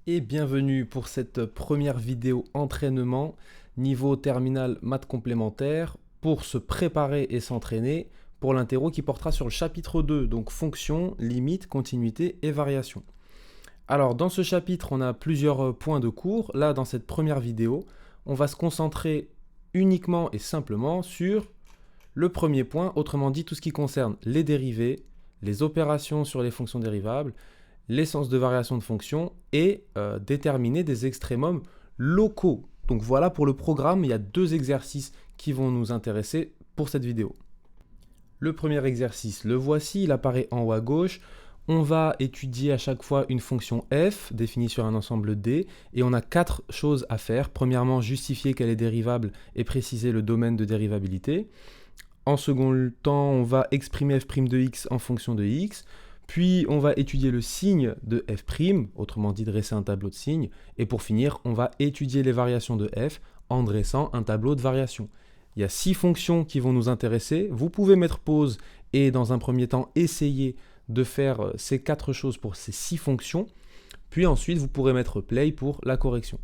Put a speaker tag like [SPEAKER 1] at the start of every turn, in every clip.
[SPEAKER 1] Et bienvenue pour cette première vidéo entraînement niveau terminal maths complémentaire pour se préparer et s'entraîner pour l'interro qui portera sur le chapitre 2, donc fonction, limite, continuité et variation. Alors dans ce chapitre, on a plusieurs points de cours. Là, dans cette première vidéo, on va se concentrer uniquement et simplement sur le premier point, autrement dit tout ce qui concerne les dérivés, les opérations sur les fonctions dérivables, l'essence de variation de fonction et déterminer des extrémums locaux. Donc voilà pour le programme, il y a deux exercices qui vont nous intéresser pour cette vidéo. Le premier exercice, le voici, il apparaît en haut à gauche. On va étudier à chaque fois une fonction f définie sur un ensemble D et on a quatre choses à faire. Premièrement, justifier qu'elle est dérivable et préciser le domaine de dérivabilité. En second temps, on va exprimer f' de x en fonction de x. Puis, on va étudier le signe de f', autrement dit dresser un tableau de signes. Et pour finir, on va étudier les variations de f en dressant un tableau de variations. Il y a 6 fonctions qui vont nous intéresser. Vous pouvez mettre pause et dans un premier temps, essayer de faire ces 4 choses pour ces 6 fonctions. Puis ensuite, vous pourrez mettre play pour la correction.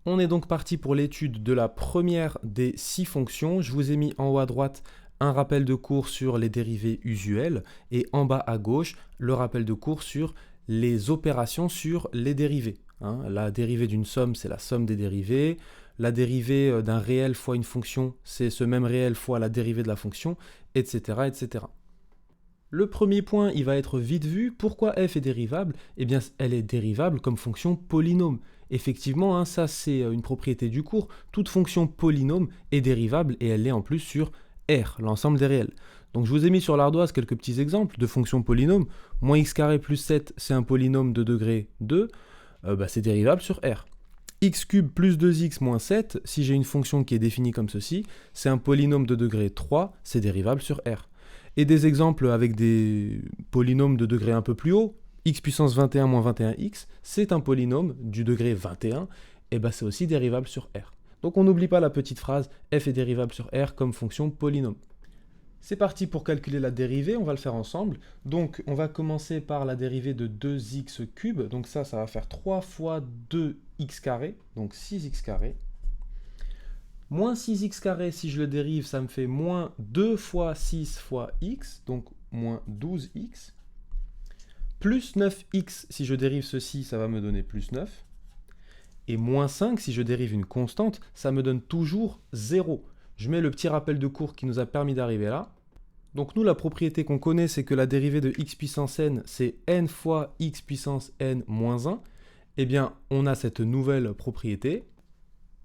[SPEAKER 1] On est donc parti pour l'étude de la première des 6 fonctions. Je vous ai mis en haut à droite un rappel de cours sur les dérivés usuels et en bas à gauche, le rappel de cours sur les opérations sur les dérivés. La dérivée d'une somme, c'est la somme des dérivés. La dérivée d'un réel fois une fonction, c'est ce même réel fois la dérivée de la fonction, etc., etc. Le premier point, il va être vite vu. Pourquoi f est dérivable? Eh bien, elle est dérivable comme fonction polynôme. Effectivement, ça c'est une propriété du cours. Toute fonction polynôme est dérivable et elle l'est en plus sur R, l'ensemble des réels. Donc je vous ai mis sur l'ardoise quelques petits exemples de fonctions polynômes. Moins x carré plus 7, c'est un polynôme de degré 2, c'est dérivable sur R. X cube plus 2x moins 7, si j'ai une fonction qui est définie comme ceci, c'est un polynôme de degré 3, c'est dérivable sur R. Et des exemples avec des polynômes de degré un peu plus haut, x puissance 21 moins 21x, c'est un polynôme du degré 21, et c'est aussi dérivable sur R. Donc on n'oublie pas la petite phrase f est dérivable sur R comme fonction polynôme. C'est parti pour calculer la dérivée, on va le faire ensemble. Donc on va commencer par la dérivée de 2x cube, donc ça va faire 3 fois 2x carré, donc 6x carré. Moins 6x carré, si je le dérive, ça me fait moins 2 fois 6 fois x, donc moins 12x. Plus 9x, si je dérive ceci, ça va me donner plus 9. Et moins 5, si je dérive une constante, ça me donne toujours 0. Je mets le petit rappel de cours qui nous a permis d'arriver là. Donc nous, la propriété qu'on connaît, c'est que la dérivée de x puissance n, c'est n fois x puissance n moins 1. Eh bien, on a cette nouvelle propriété.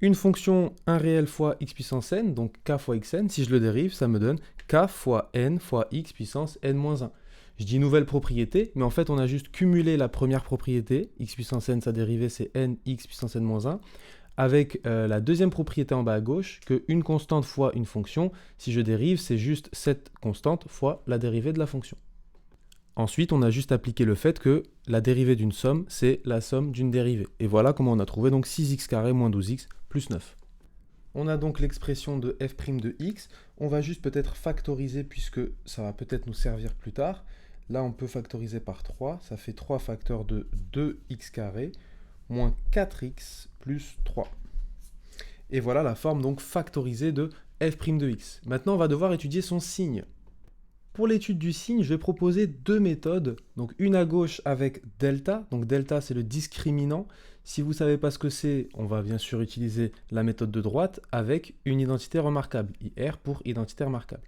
[SPEAKER 1] Une fonction 1 réel fois x puissance n, donc k fois xn, si je le dérive, ça me donne k fois n fois x puissance n moins 1. Je dis nouvelle propriété, mais en fait, on a juste cumulé la première propriété, x puissance n, sa dérivée, c'est n x puissance n moins 1, avec la deuxième propriété en bas à gauche, que une constante fois une fonction, si je dérive, c'est juste cette constante fois la dérivée de la fonction. Ensuite, on a juste appliqué le fait que la dérivée d'une somme, c'est la somme d'une dérivée. Et voilà comment on a trouvé donc 6x carré moins 12x plus 9. On a donc l'expression de f' de x. On va juste peut-être factoriser puisque ça va peut-être nous servir plus tard. Là, on peut factoriser par 3. Ça fait 3 facteurs de 2x carré moins 4x plus 3. Et voilà la forme donc factorisée de f' de x. Maintenant, on va devoir étudier son signe. Pour l'étude du signe, je vais proposer deux méthodes. Donc une à gauche avec delta. Donc delta, c'est le discriminant. Si vous ne savez pas ce que c'est, on va bien sûr utiliser la méthode de droite avec une identité remarquable. IR pour identité remarquable.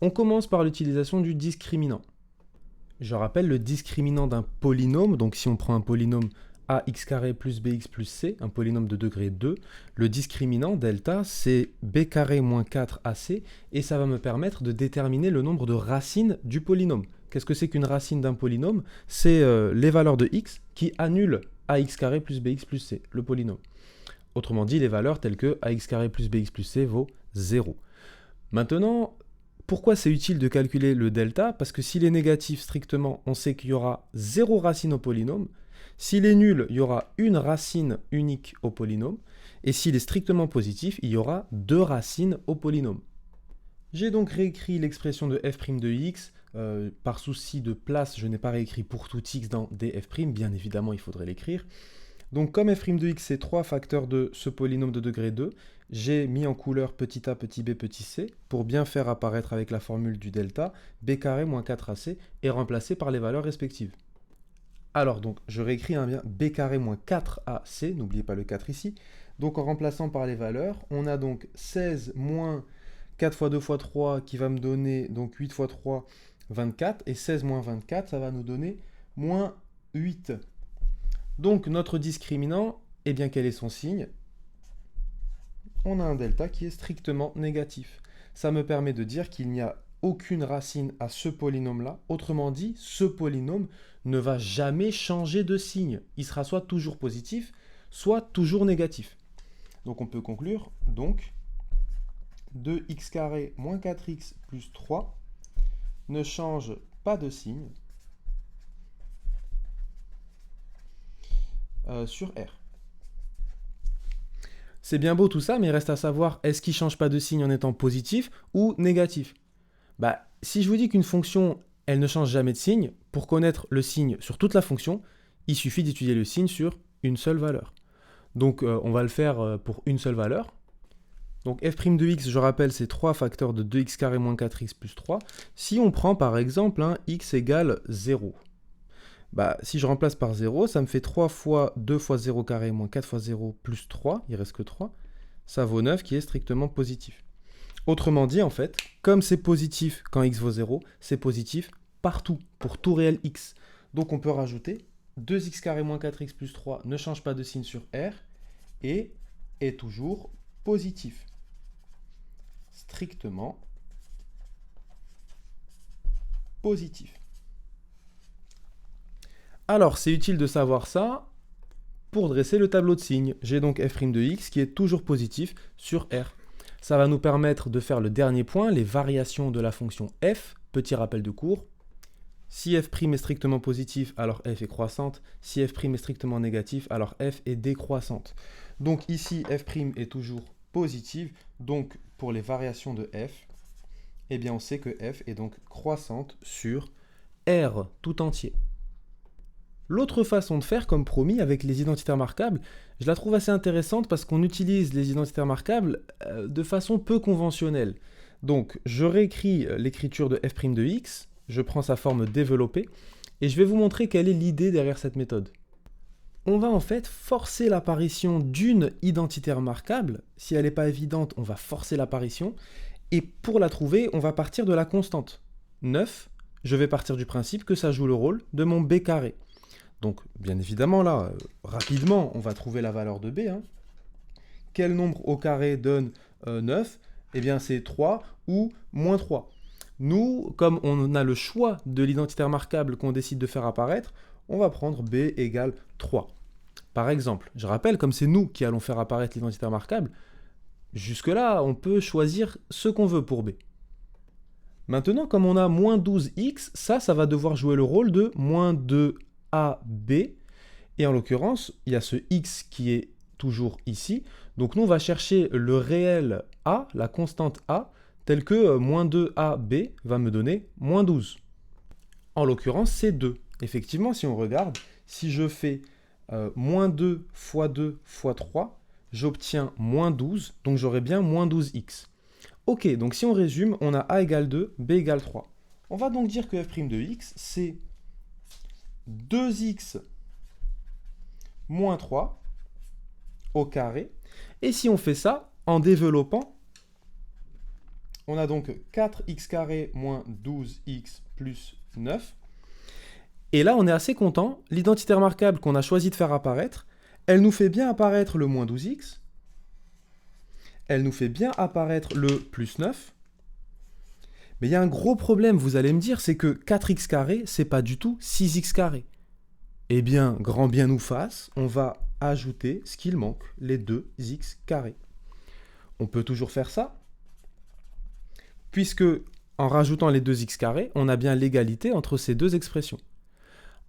[SPEAKER 1] On commence par l'utilisation du discriminant. Je rappelle le discriminant d'un polynôme. Donc si on prend un polynôme ax carré plus bx plus c, un polynôme de degré 2, le discriminant delta, c'est b carré moins 4ac, et ça va me permettre de déterminer le nombre de racines du polynôme. Qu'est-ce que c'est qu'une racine d'un polynôme? C'est les valeurs de x qui annulent ax carré plus bx plus c, le polynôme. Autrement dit, les valeurs telles que ax carré plus bx plus c vaut 0. Maintenant, pourquoi c'est utile de calculer le delta? Parce que s'il est négatif strictement, on sait qu'il y aura 0 racine au polynôme. S'il est nul, il y aura une racine unique au polynôme. Et s'il est strictement positif, il y aura 2 racines au polynôme. J'ai donc réécrit l'expression de f' de x. Par souci de place, je n'ai pas réécrit pour tout x dans df'. Bien évidemment, il faudrait l'écrire. Donc comme f' de x c'est 3 facteurs de ce polynôme de degré 2, j'ai mis en couleur petit a, petit b, petit c, pour bien faire apparaître avec la formule du delta, b carré moins 4ac, et remplacer par les valeurs respectives. Alors donc, je réécris bien b carré moins 4ac, n'oubliez pas le 4 ici. Donc en remplaçant par les valeurs, on a donc 16 moins 4 fois 2 fois 3 qui va me donner donc 8 fois 3, 24, et 16 moins 24, ça va nous donner moins 8. Donc notre discriminant, eh bien quel est son signe? On a un delta qui est strictement négatif. Ça me permet de dire qu'il n'y a aucune racine à ce polynôme-là. Autrement dit, ce polynôme ne va jamais changer de signe. Il sera soit toujours positif, soit toujours négatif. Donc on peut conclure, donc, 2x carré moins 4x plus 3 ne change pas de signe sur R. C'est bien beau tout ça, mais il reste à savoir, est-ce qu'il ne change pas de signe en étant positif ou négatif? Si je vous dis qu'une fonction, elle ne change jamais de signe, pour connaître le signe sur toute la fonction, il suffit d'étudier le signe sur une seule valeur. Donc on va le faire pour une seule valeur. Donc f' de x, je rappelle, c'est 3 facteurs de 2x carré moins 4x plus 3. Si on prend par exemple x égale 0, si je remplace par 0, ça me fait 3 fois 2 fois 0 carré moins 4 fois 0 plus 3, il reste que 3. Ça vaut 9 qui est strictement positif. Autrement dit, en fait, comme c'est positif quand x vaut 0, c'est positif partout, pour tout réel x. Donc on peut rajouter 2x carré moins 4x plus 3 ne change pas de signe sur R et est toujours positif. Strictement positif. Alors, c'est utile de savoir ça pour dresser le tableau de signes. J'ai donc f' de x qui est toujours positif sur R. Ça va nous permettre de faire le dernier point, les variations de la fonction f. Petit rappel de cours. Si f' est strictement positif, alors f est croissante. Si f' est strictement négatif, alors f est décroissante. Donc ici, f' est toujours positive. Donc pour les variations de f, eh bien on sait que f est donc croissante sur R tout entier. L'autre façon de faire, comme promis, avec les identitaires marquables, je la trouve assez intéressante parce qu'on utilise les identitaires marquables de façon peu conventionnelle. Donc, je réécris l'écriture de f' de x, je prends sa forme développée, et je vais vous montrer quelle est l'idée derrière cette méthode. On va en fait forcer l'apparition d'une identitaire marquable. Si elle n'est pas évidente, on va forcer l'apparition. Et pour la trouver, on va partir de la constante. 9, je vais partir du principe que ça joue le rôle de mon b carré. Donc, bien évidemment, là, rapidement, on va trouver la valeur de b. Quel nombre au carré donne 9? Eh bien, c'est 3 ou moins 3. Nous, comme on a le choix de l'identitaire marquable qu'on décide de faire apparaître, on va prendre b égale 3. Par exemple, je rappelle, comme c'est nous qui allons faire apparaître l'identitaire marquable, jusque-là, on peut choisir ce qu'on veut pour b. Maintenant, comme on a moins 12x, ça va devoir jouer le rôle de moins 2ab. Et en l'occurrence, il y a ce x qui est toujours ici. Donc nous, on va chercher le réel a, la constante a, tel que moins 2ab va me donner moins 12. En l'occurrence, c'est 2. Effectivement, si on regarde, si je fais moins 2 fois 3, j'obtiens moins 12, donc j'aurai bien moins 12x. Ok, donc si on résume, on a a égale 2, b égale 3. On va donc dire que f' de x, c'est 2x moins 3 au carré. Et si on fait ça, en développant, on a donc 4x carré moins 12x plus 9. Et là, on est assez content. L'identitaire marquable qu'on a choisi de faire apparaître, elle nous fait bien apparaître le moins 12x. Elle nous fait bien apparaître le plus 9. Mais il y a un gros problème, vous allez me dire, c'est que 4x carré, c'est pas du tout 6x carré. Eh bien, grand bien nous fasse, on va ajouter ce qu'il manque, les 2x carrés. On peut toujours faire ça, puisque en rajoutant les 2x carrés, on a bien l'égalité entre ces deux expressions.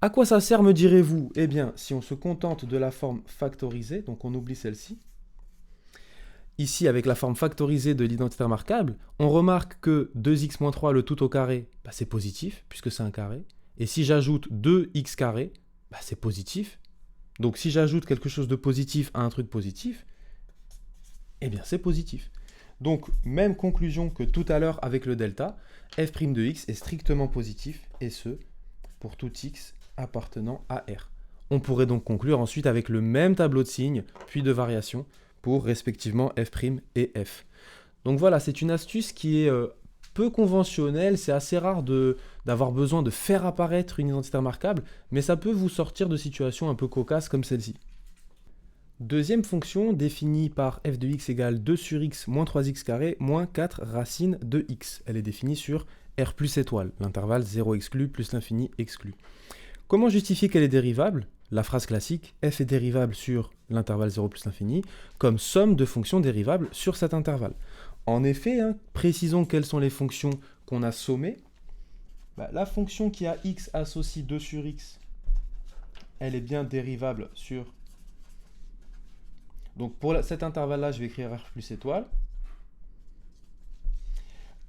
[SPEAKER 1] À quoi ça sert, me direz-vous? Eh bien, si on se contente de la forme factorisée, donc on oublie celle-ci, ici, avec la forme factorisée de l'identitaire marquable, on remarque que 2x moins 3, le tout au carré, c'est positif, puisque c'est un carré. Et si j'ajoute 2x carré, c'est positif, Donc si j'ajoute quelque chose de positif à un truc positif, eh bien c'est positif. Donc même conclusion que tout à l'heure avec le delta, f' de x est strictement positif, et ce, pour tout x appartenant à R. On pourrait donc conclure ensuite avec le même tableau de signes, puis de variations, pour respectivement f' et f. Donc voilà, c'est une astuce qui est peu conventionnelle, c'est assez rare d'avoir besoin de faire apparaître une identité remarquable, mais ça peut vous sortir de situations un peu cocasses comme celle-ci. Deuxième fonction définie par f de x égale 2 sur x moins 3x carré moins 4 racine de x. Elle est définie sur R plus étoile, l'intervalle 0 exclu plus l'infini exclu. Comment justifier qu'elle est dérivable? La phrase classique, f est dérivable sur l'intervalle 0 plus l'infini, comme somme de fonctions dérivables sur cet intervalle. En effet, précisons quelles sont les fonctions qu'on a sommées. La fonction qui a x associe 2 sur x, elle est bien dérivable sur... Donc pour cet intervalle-là, je vais écrire R plus étoile.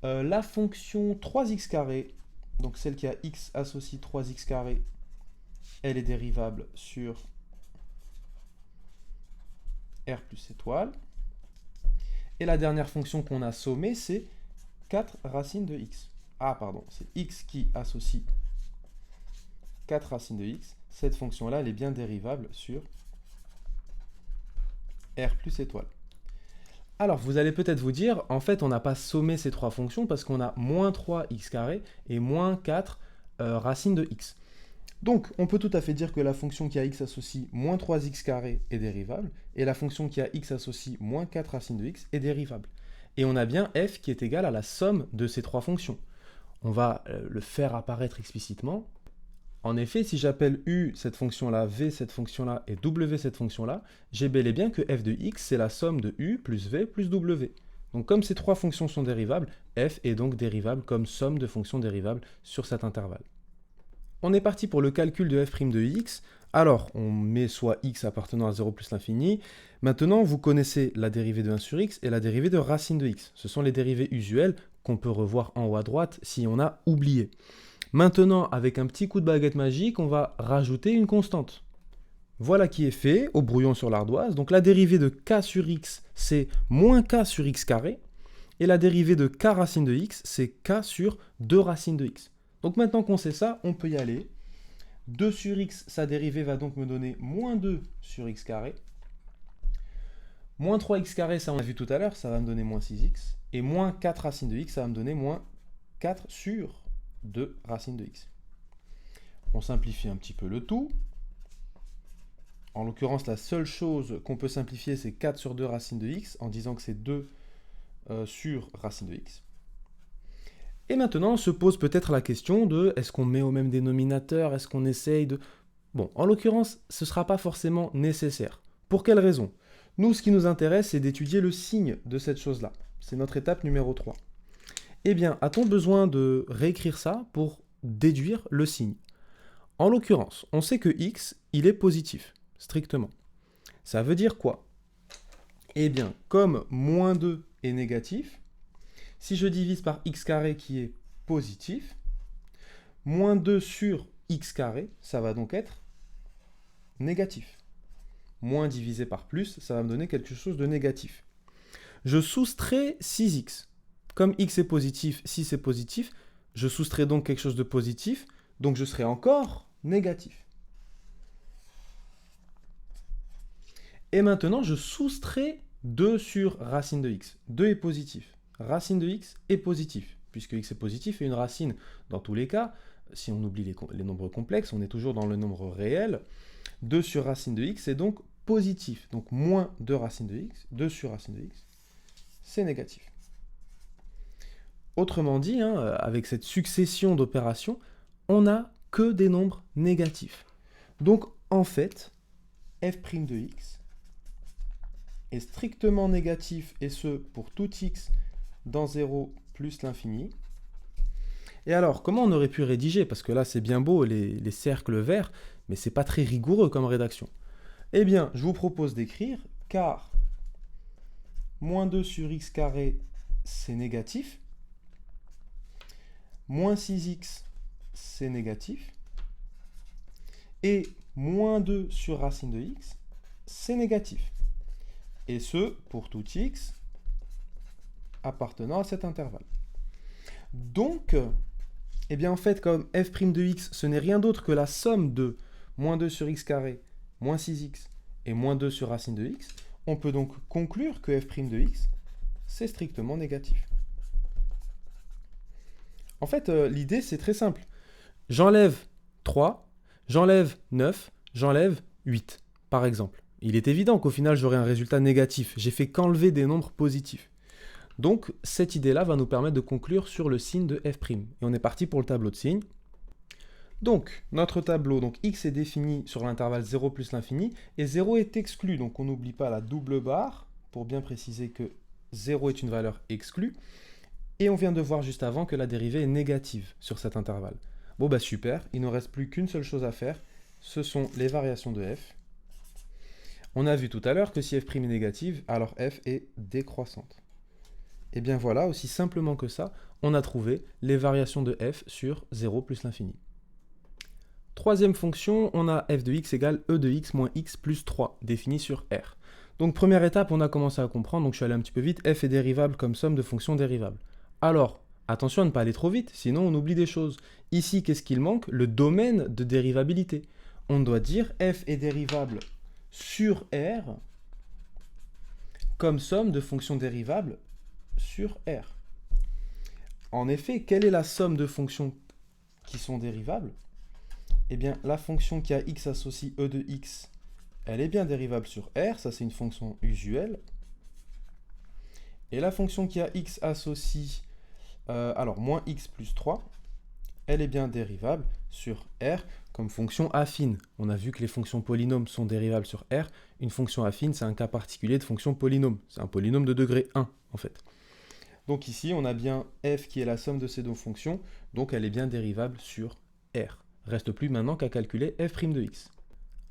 [SPEAKER 1] La fonction 3x carré, donc celle qui a x associe 3x carré, elle est dérivable sur R plus étoile. Et la dernière fonction qu'on a sommée, c'est 4 racines de x. Ah, pardon, c'est x qui associe 4 racines de x. Cette fonction-là, elle est bien dérivable sur R plus étoile. Alors, vous allez peut-être vous dire, en fait, on n'a pas sommé ces trois fonctions parce qu'on a moins 3x carré et moins 4 racines de x. Donc, on peut tout à fait dire que la fonction qui a x associe moins 3x carré est dérivable, et la fonction qui a x associe moins 4 racines de x est dérivable. Et on a bien f qui est égal à la somme de ces trois fonctions. On va le faire apparaître explicitement. En effet, si j'appelle u cette fonction-là, v cette fonction-là et w cette fonction-là, j'ai bel et bien que f de x, c'est la somme de u plus v plus w. Donc comme ces trois fonctions sont dérivables, f est donc dérivable comme somme de fonctions dérivables sur cet intervalle. On est parti pour le calcul de f' de x. Alors, on met soit x appartenant à 0 plus l'infini. Maintenant, vous connaissez la dérivée de 1 sur x et la dérivée de racine de x. Ce sont les dérivées usuelles qu'on peut revoir en haut à droite si on a oublié. Maintenant, avec un petit coup de baguette magique, on va rajouter une constante. Voilà qui est fait, au brouillon sur l'ardoise. Donc la dérivée de k sur x, c'est moins k sur x carré. Et la dérivée de k racine de x, c'est k sur 2 racines de x. Donc maintenant qu'on sait ça, on peut y aller. 2 sur x, sa dérivée va donc me donner moins 2 sur x carré. Moins 3x carré, ça on a vu tout à l'heure, ça va me donner moins 6x. Et moins 4 racines de x, ça va me donner moins 4 sur 2 racines de x. On simplifie un petit peu le tout. En l'occurrence, la seule chose qu'on peut simplifier, c'est 4 sur 2 racines de x, en disant que c'est 2 sur racine de x. Et maintenant, se pose peut-être la question de est-ce qu'on met au même dénominateur, est-ce qu'on essaye de... Bon, en l'occurrence, ce ne sera pas forcément nécessaire. Pour quelle raison? Nous, ce qui nous intéresse, c'est d'étudier le signe de cette chose-là. C'est notre étape numéro 3. Eh bien, a-t-on besoin de réécrire ça pour déduire le signe? En l'occurrence, on sait que x, il est positif, strictement. Ça veut dire quoi? Eh bien, comme moins 2 est négatif, si je divise par x carré qui est positif, moins 2 sur x carré, ça va donc être négatif. Moins divisé par plus, ça va me donner quelque chose de négatif. Je soustrais 6x. Comme x est positif, 6 est positif, je soustrais donc quelque chose de positif, donc je serai encore négatif. Et maintenant, je soustrais 2 sur racine de x. 2 est positif. Racine de x est positif, puisque x est positif et une racine, dans tous les cas, si on oublie les nombres complexes, on est toujours dans le nombre réel. 2 sur racine de x est donc positif. Donc moins 2 racine de x, 2 sur racine de x, c'est négatif. Autrement dit, avec cette succession d'opérations, on n'a que des nombres négatifs. Donc en fait, f' de x est strictement négatif, et ce pour tout x dans 0 plus l'infini. Et alors, comment on aurait pu rédiger? Parce que là, c'est bien beau, les cercles verts, mais c'est pas très rigoureux comme rédaction. Eh bien, je vous propose d'écrire, car moins 2 sur x carré, c'est négatif. Moins 6x, c'est négatif. Et moins 2 sur racine de x, c'est négatif. Et ce, pour tout x appartenant à cet intervalle. Donc, eh bien en fait, comme f' de x, ce n'est rien d'autre que la somme de moins 2 sur x carré, moins 6x et moins 2 sur racine de x, on peut donc conclure que f' de x, c'est strictement négatif. En fait, l'idée, c'est très simple. J'enlève 3, j'enlève 9, j'enlève 8, par exemple. Il est évident qu'au final, j'aurai un résultat négatif. J'ai fait qu'enlever des nombres positifs. Donc, cette idée-là va nous permettre de conclure sur le signe de f'. Et on est parti pour le tableau de signes. Donc, notre tableau, donc x est défini sur l'intervalle 0 plus l'infini, et 0 est exclu. Donc, on n'oublie pas la double barre, pour bien préciser que 0 est une valeur exclue. Et on vient de voir juste avant que la dérivée est négative sur cet intervalle. Bon, bah super, il ne nous reste plus qu'une seule chose à faire, ce sont les variations de f. On a vu tout à l'heure que si f' est négative, alors f est décroissante. Et bien voilà, aussi simplement que ça, on a trouvé les variations de f sur 0 plus l'infini. Troisième fonction, on a f de x égale e de x moins x plus 3, définie sur R. Donc première étape, on a commencé à comprendre, donc je suis allé un petit peu vite, f est dérivable comme somme de fonctions dérivables. Alors, attention à ne pas aller trop vite, sinon on oublie des choses. Ici, qu'est-ce qu'il manque? Le domaine de dérivabilité. On doit dire f est dérivable sur R comme somme de fonctions dérivables sur R. En effet, quelle est la somme de fonctions qui sont dérivables? Eh bien, la fonction qui a x associe e de x, elle est bien dérivable sur R, ça c'est une fonction usuelle. Et la fonction qui a x associe, moins x plus 3, elle est bien dérivable sur R comme fonction affine. On a vu que les fonctions polynômes sont dérivables sur R. Une fonction affine, c'est un cas particulier de fonction polynôme. C'est un polynôme de degré 1, en fait. Donc ici, on a bien f qui est la somme de ces deux fonctions, donc elle est bien dérivable sur R. Reste plus maintenant qu'à calculer f' de x.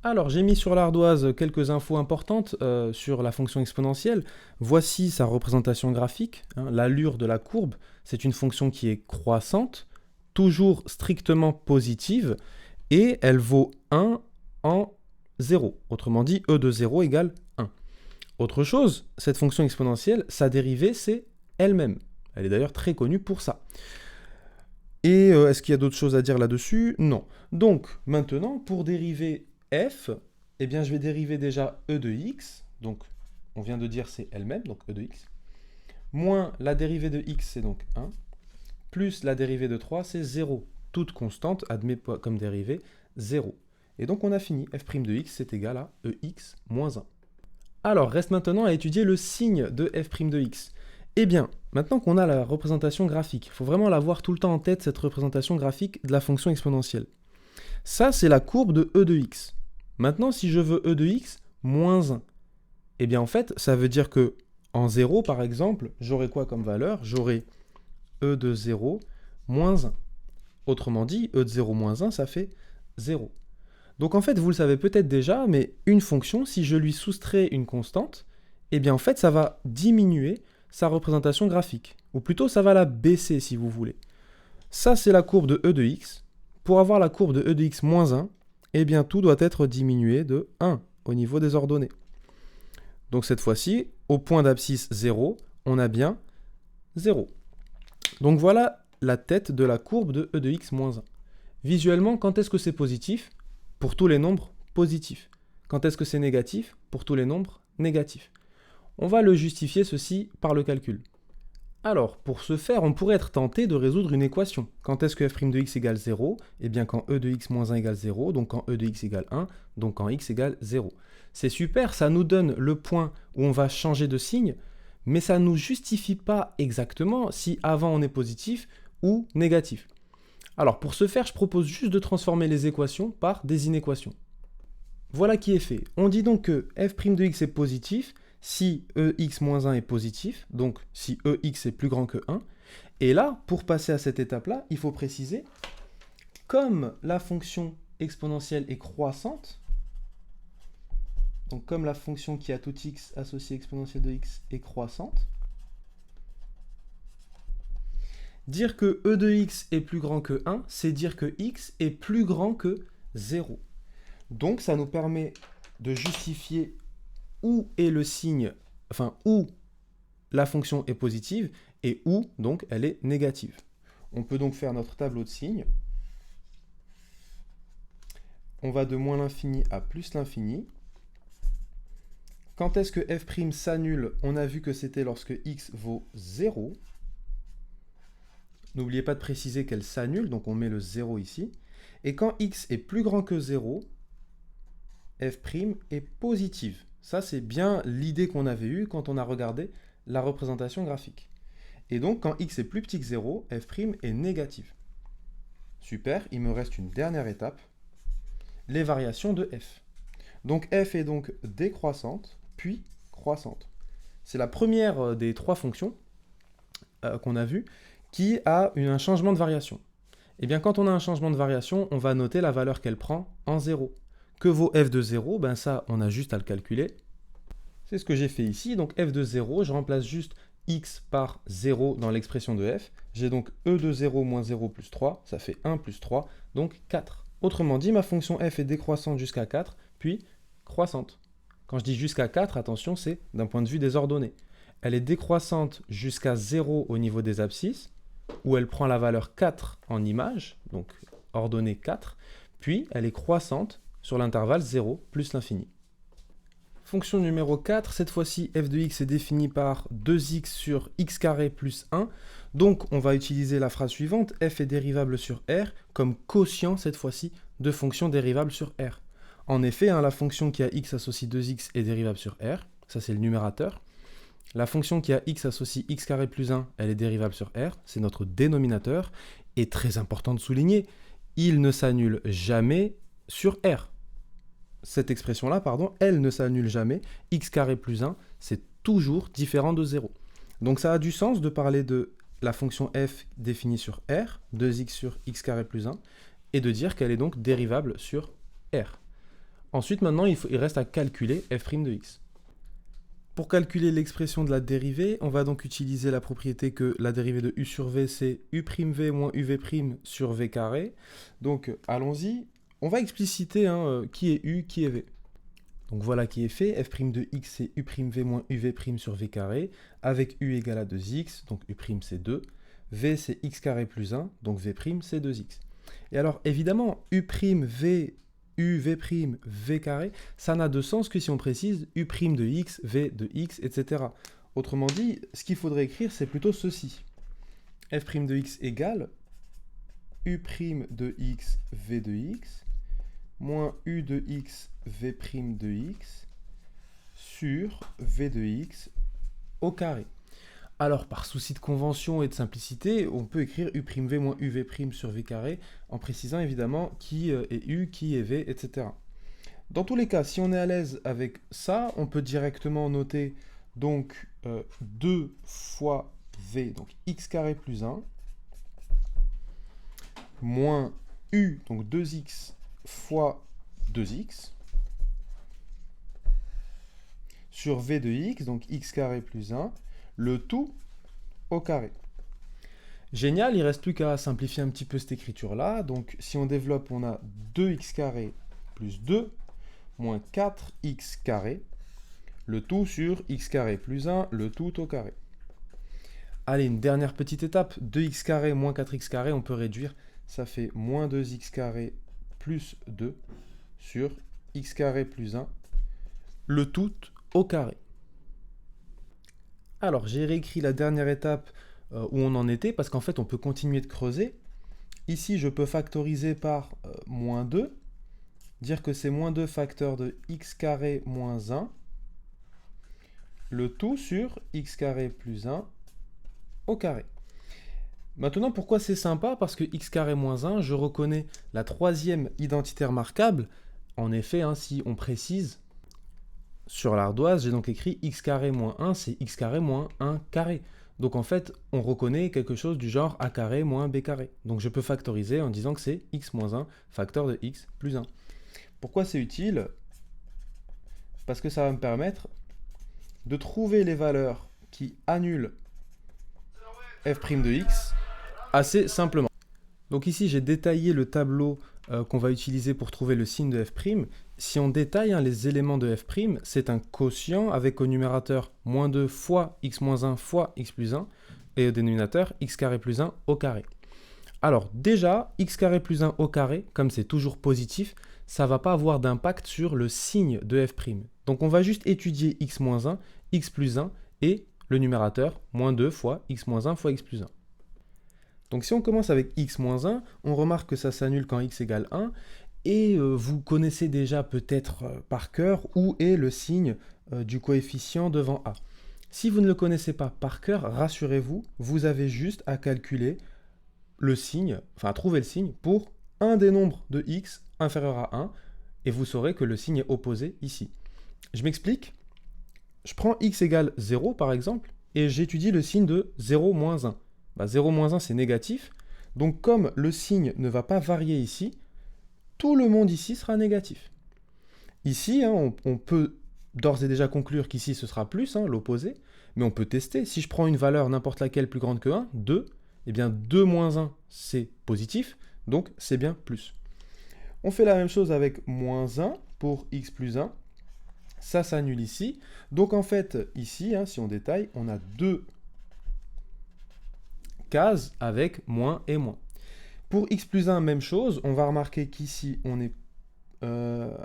[SPEAKER 1] Alors, j'ai mis sur l'ardoise quelques infos importantes sur la fonction exponentielle. Voici sa représentation graphique. L'allure de la courbe, c'est une fonction qui est croissante, toujours strictement positive, et elle vaut 1 en 0. Autrement dit, e de 0 égale 1. Autre chose, cette fonction exponentielle, sa dérivée, c'est elle-même. Elle est d'ailleurs très connue pour ça. Et est-ce qu'il y a d'autres choses à dire là-dessus? Non. Donc, maintenant, pour dériver f, eh bien, je vais dériver déjà e de x, donc on vient de dire c'est elle-même, donc e de x, moins la dérivée de x, c'est donc 1, plus la dérivée de 3, c'est 0. Toute constante admet comme dérivée 0. Et donc on a fini, f' de x, c'est égal à ex moins 1. Alors, reste maintenant à étudier le signe de f' de x. Eh bien, maintenant qu'on a la représentation graphique, il faut vraiment l'avoir tout le temps en tête, cette représentation graphique de la fonction exponentielle. Ça, c'est la courbe de e de x. Maintenant, si je veux e de x moins 1, eh bien en fait, ça veut dire que en 0, par exemple, j'aurai quoi comme valeur? J'aurai e de 0 moins 1. Autrement dit, e de 0 moins 1, ça fait 0. Donc en fait, vous le savez peut-être déjà, mais une fonction, si je lui soustrais une constante, eh bien en fait, ça va diminuer sa représentation graphique. Ou plutôt, ça va la baisser, si vous voulez. Ça, c'est la courbe de e de x. Pour avoir la courbe de e de x moins 1, eh bien tout doit être diminué de 1 au niveau des ordonnées. Donc cette fois-ci, au point d'abscisse 0, on a bien 0. Donc voilà la tête de la courbe de e de x moins 1. Visuellement, quand est-ce que c'est positif? Pour tous les nombres positifs. Quand est-ce que c'est négatif? Pour tous les nombres négatifs. On va le justifier ceci par le calcul. Alors, pour ce faire, on pourrait être tenté de résoudre une équation. Quand est-ce que f' de x égale 0? Eh bien quand e de x moins 1 égale 0, donc quand e de x égale 1, donc quand x égale 0. C'est super, ça nous donne le point où on va changer de signe, mais ça ne nous justifie pas exactement si avant on est positif ou négatif. Alors pour ce faire, je propose juste de transformer les équations par des inéquations. Voilà qui est fait. On dit donc que f' de x est positif si ex moins 1 est positif, donc si ex est plus grand que 1. Et là, pour passer à cette étape-là, il faut préciser, comme la fonction exponentielle est croissante, donc comme la fonction qui a tout x associée exponentielle de x est croissante, dire que e de x est plus grand que 1, c'est dire que x est plus grand que 0. Donc, ça nous permet de justifier où est le signe, enfin, où la fonction est positive et où, donc, elle est négative. On peut donc faire notre tableau de signes. On va de moins l'infini à plus l'infini. Quand est-ce que f' s'annule? On a vu que c'était lorsque x vaut 0. N'oubliez pas de préciser qu'elle s'annule, donc on met le 0 ici. Et quand x est plus grand que 0, f' est positive. Ça, c'est bien l'idée qu'on avait eue quand on a regardé la représentation graphique. Et donc, quand x est plus petit que 0, f' est négative. Super, il me reste une dernière étape, les variations de f. Donc f est donc décroissante, puis croissante. C'est la première des trois fonctions qu'on a vues qui a un changement de variation. Et bien, quand on a un changement de variation, on va noter la valeur qu'elle prend en 0. Que vaut f de 0? Ben ça, on a juste à le calculer. C'est ce que j'ai fait ici. Donc f de 0, je remplace juste x par 0 dans l'expression de f. J'ai donc e de 0 moins 0 plus 3, ça fait 1 plus 3, donc 4. Autrement dit, ma fonction f est décroissante jusqu'à 4, puis croissante. Quand je dis jusqu'à 4, attention, c'est d'un point de vue des ordonnées. Elle est décroissante jusqu'à 0 au niveau des abscisses, où elle prend la valeur 4 en image, donc ordonnée 4, puis elle est croissante sur l'intervalle 0 plus l'infini. Fonction numéro 4, cette fois-ci, f de x est définie par 2x sur x carré plus 1. Donc, on va utiliser la phrase suivante, f est dérivable sur r, comme quotient, cette fois-ci, de fonction dérivable sur r. En effet, la fonction qui a x associe 2x est dérivable sur r, ça c'est le numérateur. La fonction qui a x associe x carré plus 1, elle est dérivable sur r, c'est notre dénominateur. Et très important de souligner, il ne s'annule jamais sur r. Cette expression-là, pardon, elle ne s'annule jamais. X carré plus 1, c'est toujours différent de 0. Donc ça a du sens de parler de la fonction f définie sur r, 2x sur x carré plus 1, et de dire qu'elle est donc dérivable sur r. Ensuite, maintenant, il reste à calculer f' de x. Pour calculer l'expression de la dérivée, on va donc utiliser la propriété que la dérivée de u sur v, c'est u'v moins uv' sur v carré. Donc, allons-y. On va expliciter qui est u, qui est v. Donc voilà qui est fait. f' de x, c'est u'v moins uv' sur v carré, avec u égale à 2x, donc u' c'est 2. v, c'est x carré plus 1, donc v', c'est 2x. Et alors, évidemment, u'v, uv', v carré, ça n'a de sens que si on précise u' de x, v de x, etc. Autrement dit, ce qu'il faudrait écrire, c'est plutôt ceci. f' de x égale u' de x, v de x, moins u de x, v' de x, sur v de x au carré. Alors, par souci de convention et de simplicité, on peut écrire u'v moins uv' sur v carré, en précisant évidemment qui est u, qui est v, etc. Dans tous les cas, si on est à l'aise avec ça, on peut directement noter donc 2 fois v, donc x carré plus 1, moins u, donc 2x fois 2x, sur v de x, donc x carré plus 1, le tout au carré. Génial, il ne reste plus qu'à simplifier un petit peu cette écriture-là. Donc, si on développe, on a 2x carré plus 2, moins 4x carré, le tout sur x carré plus 1, le tout au carré. Allez, une dernière petite étape. 2x carré moins 4x carré, on peut réduire. Ça fait moins 2x carré plus 2 sur x carré plus 1, le tout au carré. Alors, j'ai réécrit la dernière étape où on en était, parce qu'en fait, on peut continuer de creuser. Ici, je peux factoriser par moins 2, dire que c'est moins 2 facteur de x carré moins 1, le tout sur x carré plus 1 au carré. Maintenant, pourquoi c'est sympa? Parce que x carré moins 1, je reconnais la troisième identité remarquable. En effet, si on précise, sur l'ardoise, j'ai donc écrit x carré moins 1, c'est x carré moins 1 carré. Donc en fait, on reconnaît quelque chose du genre a carré moins b carré. Donc je peux factoriser en disant que c'est x moins 1 facteur de x plus 1. Pourquoi c'est utile? Parce que ça va me permettre de trouver les valeurs qui annulent f' de x assez simplement. Donc ici, j'ai détaillé le tableau qu'on va utiliser pour trouver le signe de f'. Si on détaille les éléments de f', c'est un quotient avec au numérateur moins 2 fois x moins 1 fois x plus 1 et au dénominateur x carré plus 1 au carré. Alors déjà, x carré plus 1 au carré, comme c'est toujours positif, ça ne va pas avoir d'impact sur le signe de f'. Donc on va juste étudier x moins 1, x plus 1 et le numérateur moins 2 fois x moins 1 fois x plus 1. Donc si on commence avec x moins 1, on remarque que ça s'annule quand x égale 1, et vous connaissez déjà peut-être par cœur où est le signe du coefficient devant a. Si vous ne le connaissez pas par cœur, rassurez-vous, vous avez juste à calculer le signe, enfin à trouver le signe pour un des nombres de x inférieur à 1, et vous saurez que le signe est opposé ici. Je m'explique. Je prends x égale 0 par exemple, et j'étudie le signe de 0 moins 1. 0 moins 1 c'est négatif, donc comme le signe ne va pas varier ici, tout le monde ici sera négatif. Ici, on peut d'ores et déjà conclure qu'ici ce sera plus, l'opposé, mais on peut tester. Si je prends une valeur n'importe laquelle plus grande que 1, 2, eh bien 2 moins 1 c'est positif, donc c'est bien plus. On fait la même chose avec moins 1 pour x plus 1, ça s'annule ici. Donc en fait, ici, si on détaille, on a deux cases avec moins et moins. Pour x plus 1, même chose, on va remarquer qu'ici, on est...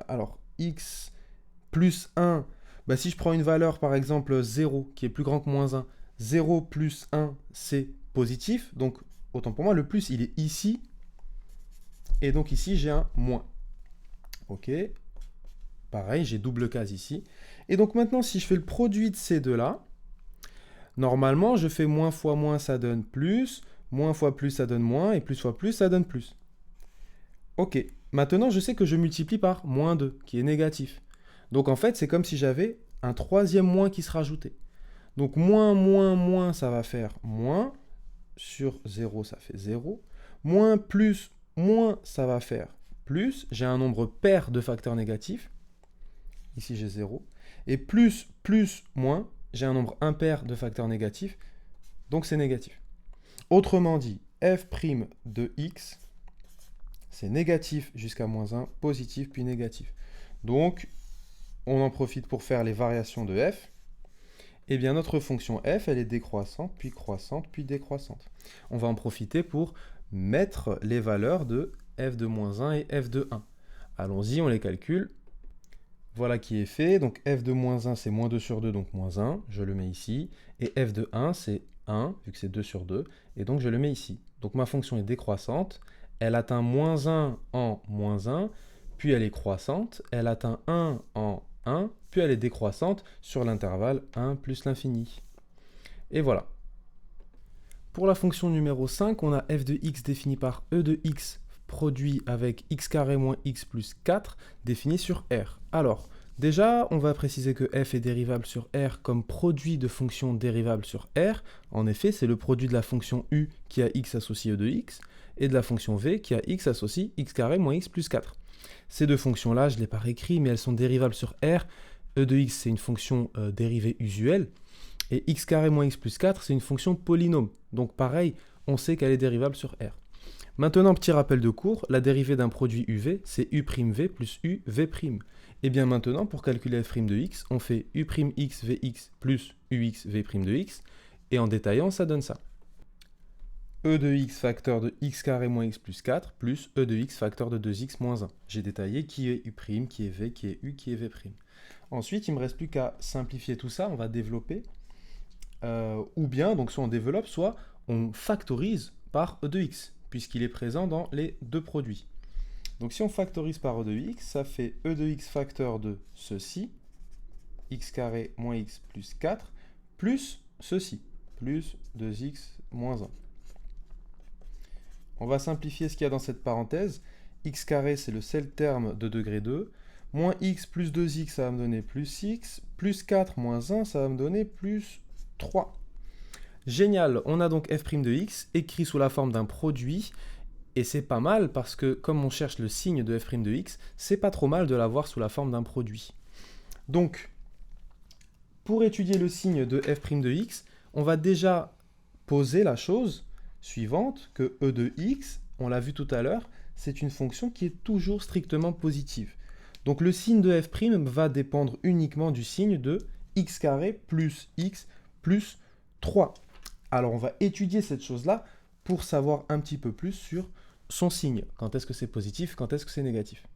[SPEAKER 1] alors, x plus 1, si je prends une valeur, par exemple 0, qui est plus grand que moins 1, 0 plus 1, c'est positif. Donc, autant pour moi, le plus, il est ici. Et donc ici, j'ai un moins. OK. Pareil, j'ai double case ici. Et donc maintenant, si je fais le produit de ces deux-là, normalement, je fais moins fois moins, ça donne plus. Moins fois plus, ça donne moins. Et plus fois plus, ça donne plus. OK. Maintenant, je sais que je multiplie par moins 2, qui est négatif. Donc en fait, c'est comme si j'avais un troisième moins qui se rajoutait. Donc moins, moins, moins, ça va faire moins. Sur 0, ça fait 0. Moins, plus, moins, ça va faire plus. J'ai un nombre pair de facteurs négatifs. Ici, j'ai 0. Et plus, plus, moins, j'ai un nombre impair de facteurs négatifs. Donc c'est négatif. Autrement dit, f' de x, c'est négatif jusqu'à moins 1, positif puis négatif. Donc, on en profite pour faire les variations de f. Eh bien, notre fonction f, elle est décroissante, puis croissante, puis décroissante. On va en profiter pour mettre les valeurs de f de moins 1 et f de 1. Allons-y, on les calcule. Voilà qui est fait. Donc, f de moins 1, c'est moins 2 sur 2, donc moins 1. Je le mets ici. Et f de 1, c'est 1, vu que c'est 2 sur 2. Et donc, je le mets ici. Donc, ma fonction est décroissante. Elle atteint moins 1 en moins 1, puis elle est croissante. Elle atteint 1 en 1, puis elle est décroissante sur l'intervalle 1 plus l'infini. Et voilà. Pour la fonction numéro 5, on a f de x défini par e de x produit avec x carré moins x plus 4 défini sur R. Alors, déjà, on va préciser que f est dérivable sur R comme produit de fonction dérivable sur R. En effet, c'est le produit de la fonction u qui a x associé e de x et de la fonction v qui a x associé x carré moins x plus 4. Ces deux fonctions-là, je ne les ai pas réécrites, mais elles sont dérivables sur R. E de x, c'est une fonction dérivée usuelle. Et x carré moins x plus 4, c'est une fonction polynôme. Donc pareil, on sait qu'elle est dérivable sur R. Maintenant, petit rappel de cours, la dérivée d'un produit uv, c'est u'v plus uv'. Et bien maintenant, pour calculer f' de x, on fait u'x vx plus ux v' de x. Et en détaillant, ça donne ça. E de x facteur de x carré moins x plus 4 plus e de x facteur de 2x moins 1. J'ai détaillé qui est u', qui est v, qui est u, qui est v'. Ensuite, il ne me reste plus qu'à simplifier tout ça, on va développer. Ou bien, donc soit on développe, soit on factorise par e de x, puisqu'il est présent dans les deux produits. Donc si on factorise par e de x, ça fait e de x facteur de ceci, x carré moins x plus 4, plus ceci, plus 2x moins 1. On va simplifier ce qu'il y a dans cette parenthèse. X carré, c'est le seul terme de degré 2. Moins x plus 2x, ça va me donner plus x. Plus 4 moins 1, ça va me donner plus 3. Génial, on a donc f' de x écrit sous la forme d'un produit. Et c'est pas mal parce que comme on cherche le signe de f' de x, c'est pas trop mal de l'avoir sous la forme d'un produit. Donc, pour étudier le signe de f' de x, on va déjà poser la chose suivante, que e de x, on l'a vu tout à l'heure, c'est une fonction qui est toujours strictement positive. Donc le signe de f' va dépendre uniquement du signe de x carré plus x plus 3. Alors on va étudier cette chose-là pour savoir un petit peu plus sur son signe. Quand est-ce que c'est positif, quand est-ce que c'est négatif.